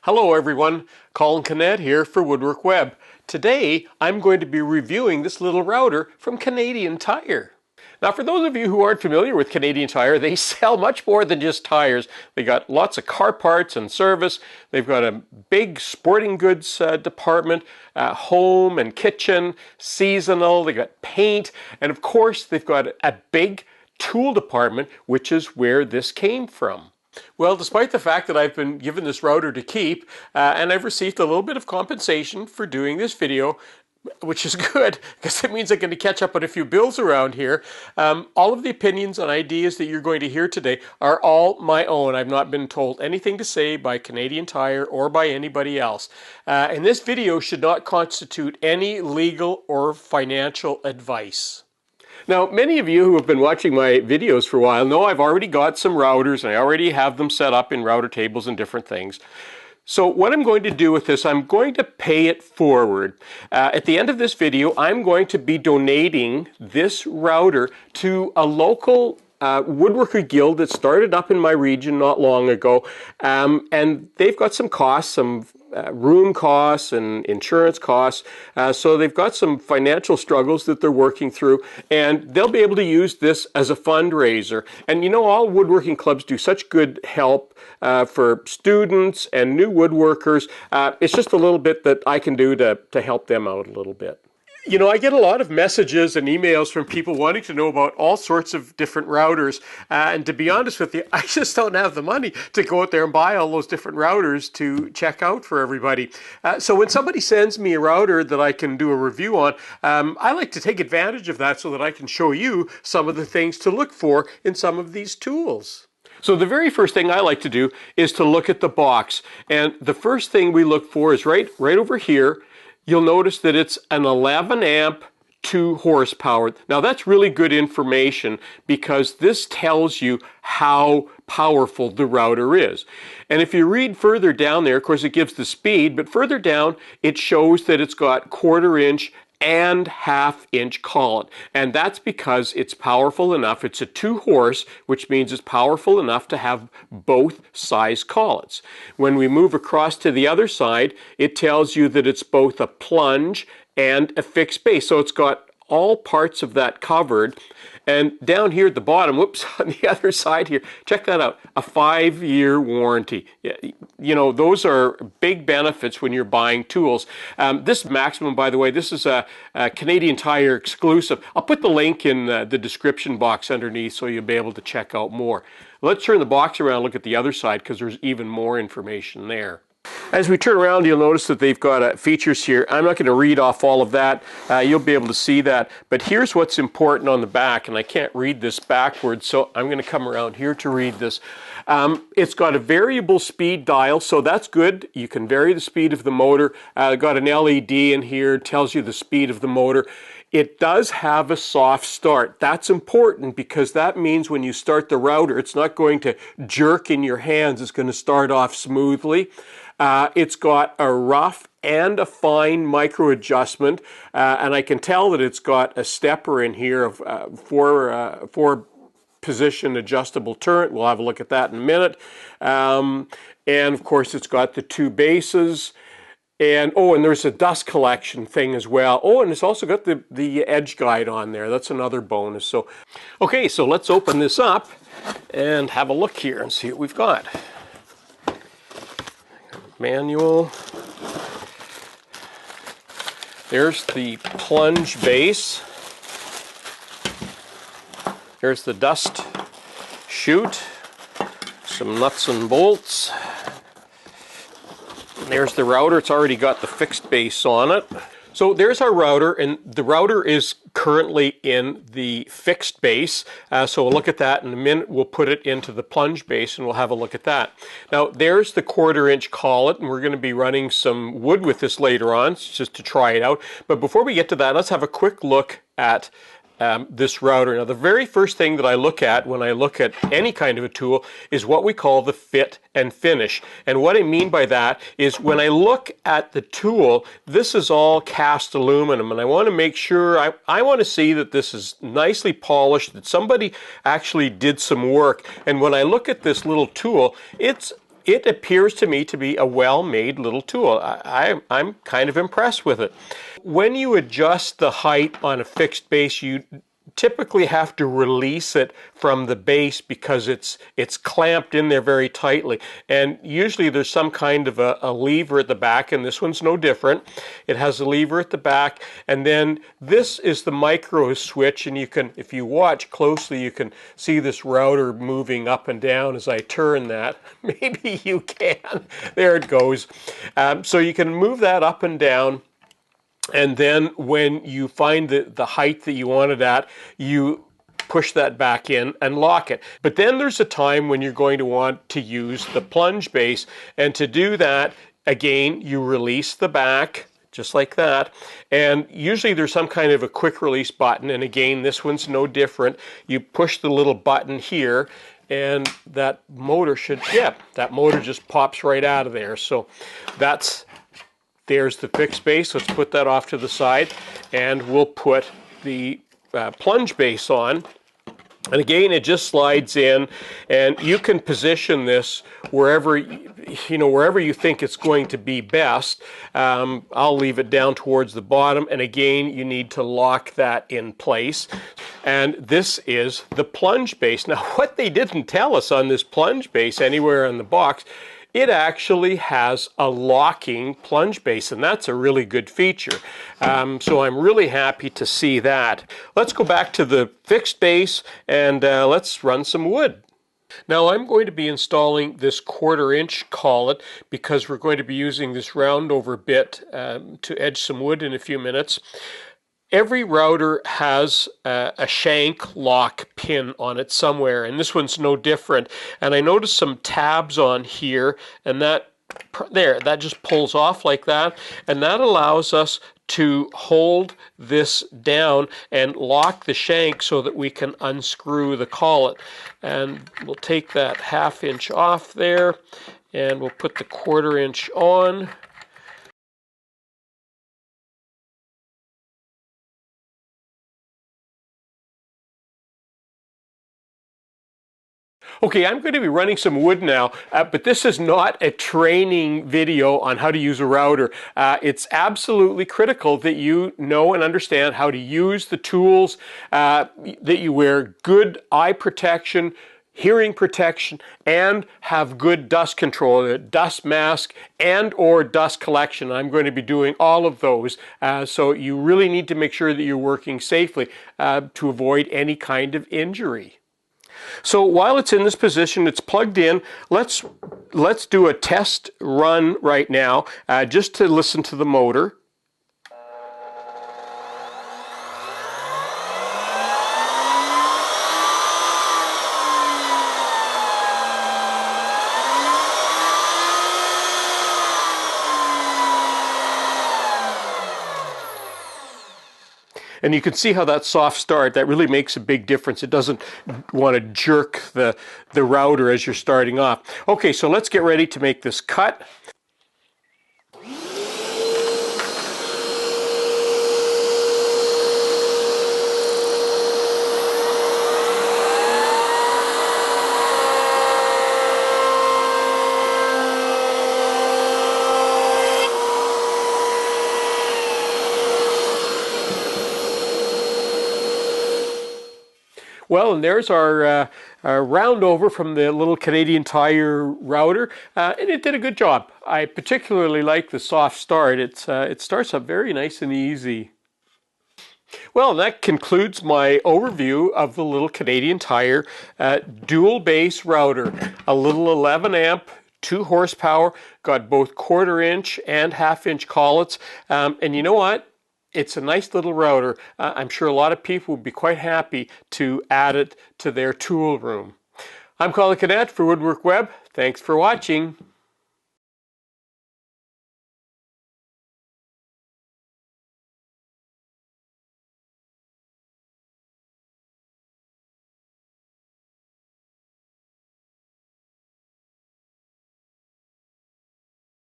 Hello everyone, Colin Canet here for Woodwork Web. Today I'm going to be reviewing this little router from Canadian Tire. Now for those of you who aren't familiar with Canadian Tire, they sell much more than just tires. They got lots of car parts and service. They've got a big sporting goods department, home and kitchen, seasonal, they got paint, and of course they've got a big tool department, which is where this came from. Well, despite the fact that I've been given this router to keep, and I've received a little bit of compensation for doing this video, which is good, because it means I'm going to catch up on a few bills around here. All of the opinions and ideas that you're going to hear today are all my own. I've not been told anything to say by Canadian Tire or by anybody else. And this video should not constitute any legal or financial advice. Now, many of you who have been watching my videos for a while know I've already got some routers and I already have them set up in router tables and different things. So what I'm going to do with this, I'm going to pay it forward. At the end of this video, I'm going to be donating this router to a local woodworker guild that started up in my region not long ago. And they've got some costs, some room costs and insurance costs. So they've got some financial struggles that they're working through, and they'll be able to use this as a fundraiser. And you know, all woodworking clubs do such good help for students and new woodworkers. It's just a little bit that I can do to help them out a little bit. You know, I get a lot of messages and emails from people wanting to know about all sorts of different routers. And to be honest with you, I just don't have the money to go out there and buy all those different routers to check out for everybody. So when somebody sends me a router that I can do a review on, I like to take advantage of that so that I can show you some of the things to look for in some of these tools. So the very first thing I like to do is to look at the box. And the first thing we look for is right over here. You'll notice that it's an 11 amp 2 horsepower. Now that's really good information because this tells you how powerful the router is. And if you read further down there, of course it gives the speed, but further down it shows that it's got 1/4 inch and 1/2 inch collet. And that's because it's powerful enough. It's a 2 horse, which means it's powerful enough to have both size collets. When we move across to the other side, it tells you that it's both a plunge and a fixed base. So it's got all parts of that covered. And down here at the bottom, whoops, on the other side here, check that out, a 5-year warranty. You know, those are big benefits when you're buying tools. This Maximum, by the way, this is a Canadian Tire exclusive. I'll put the link in the description box underneath so you'll be able to check out more. Let's turn the box around and look at the other side because there's even more information there. As we turn around, you'll notice that they've got features here. I'm not going to read off all of that. You'll be able to see that. But here's what's important on the back, and I can't read this backwards, so I'm going to come around here to read this. It's got a variable speed dial, so that's good. You can vary the speed of the motor. Got an LED in here, tells you the speed of the motor. It does have a soft start. That's important because that means when you start the router, it's not going to jerk in your hands. It's going to start off smoothly. It's got a rough and a fine micro adjustment, and I can tell that it's got a stepper in here of four position adjustable turret. We'll have a look at that in a minute. And of course, it's got the 2 bases. And and there's a dust collection thing as well. Oh, and it's also got the edge guide on there. That's another bonus. So, okay, so let's open this up and have a look here and see what we've got. Manual. There's the plunge base. There's the dust chute. Some nuts and bolts. There's the router. It's already got the fixed base on it. So there's our router, and the router is currently in the fixed base. So we'll look at that in a minute. We'll put it into the plunge base and we'll have a look at that. Now there's the 1/4 inch collet, and we're going to be running some wood with this later on just to try it out. But before we get to that, let's have a quick look at this router. Now the very first thing that I look at when I look at any kind of a tool is what we call the fit and finish. And what I mean by that is when I look at the tool, this is all cast aluminum, and I want to make sure, I want to see that this is nicely polished, that somebody actually did some work. And when I look at this little tool, it's it appears to me to be a well-made little tool. I'm kind of impressed with it. When you adjust the height on a fixed base, you typically have to release it from the base because it's clamped in there very tightly, and usually there's some kind of a lever at the back, and this one's no different. It has a lever at the back, and then this is the micro switch, and you can, if you watch closely, you can see this router moving up and down as I turn that. Maybe you can. There it goes. So you can move that up and down. And then when you find the height that you want it at, you push that back in and lock it. But then there's a time when you're going to want to use the plunge base. And to do that, again, you release the back, just like that. And usually there's some kind of a quick release button. And again, this one's no different. You push the little button here, and that motor that motor just pops right out of there. So there's the fixed base. Let's put that off to the side, and we'll put the plunge base on. And again, it just slides in, and you can position this wherever you think it's going to be best. I'll leave it down towards the bottom, and again, you need to lock that in place. And this is the plunge base. Now, what they didn't tell us on this plunge base anywhere in the box, it actually has a locking plunge base, and that's a really good feature. So I'm really happy to see that. Let's go back to the fixed base, and let's run some wood. Now I'm going to be installing this 1/4" collet because we're going to be using this round over bit to edge some wood in a few minutes. Every router has a shank lock pin on it somewhere, and this one's no different. And I noticed some tabs on here, and that just pulls off like that, and that allows us to hold this down and lock the shank so that we can unscrew the collet. And we'll take that 1/2 inch off there, and we'll put the 1/4 inch on. Okay, I'm going to be running some wood now, but this is not a training video on how to use a router. It's absolutely critical that you know and understand how to use the tools, that you wear good eye protection, hearing protection, and have good dust control, a dust mask and or dust collection. I'm going to be doing all of those, so you really need to make sure that you're working safely to avoid any kind of injury. So while it's in this position, it's plugged in. Let's do a test run right now, just to listen to the motor. And you can see how that soft start, that really makes a big difference. It doesn't want to jerk the router as you're starting off. Okay, so let's get ready to make this cut. Well, and there's our round over from the little Canadian Tire router, and it did a good job. I particularly like the soft start. It starts up very nice and easy. Well, that concludes my overview of the little Canadian Tire dual base router. A little 11 amp, 2 horsepower, got both 1/4 inch and 1/2 inch collets, and you know what? It's a nice little router. I'm sure a lot of people would be quite happy to add it to their tool room. I'm Colin Cadet for Woodwork Web. Thanks for watching.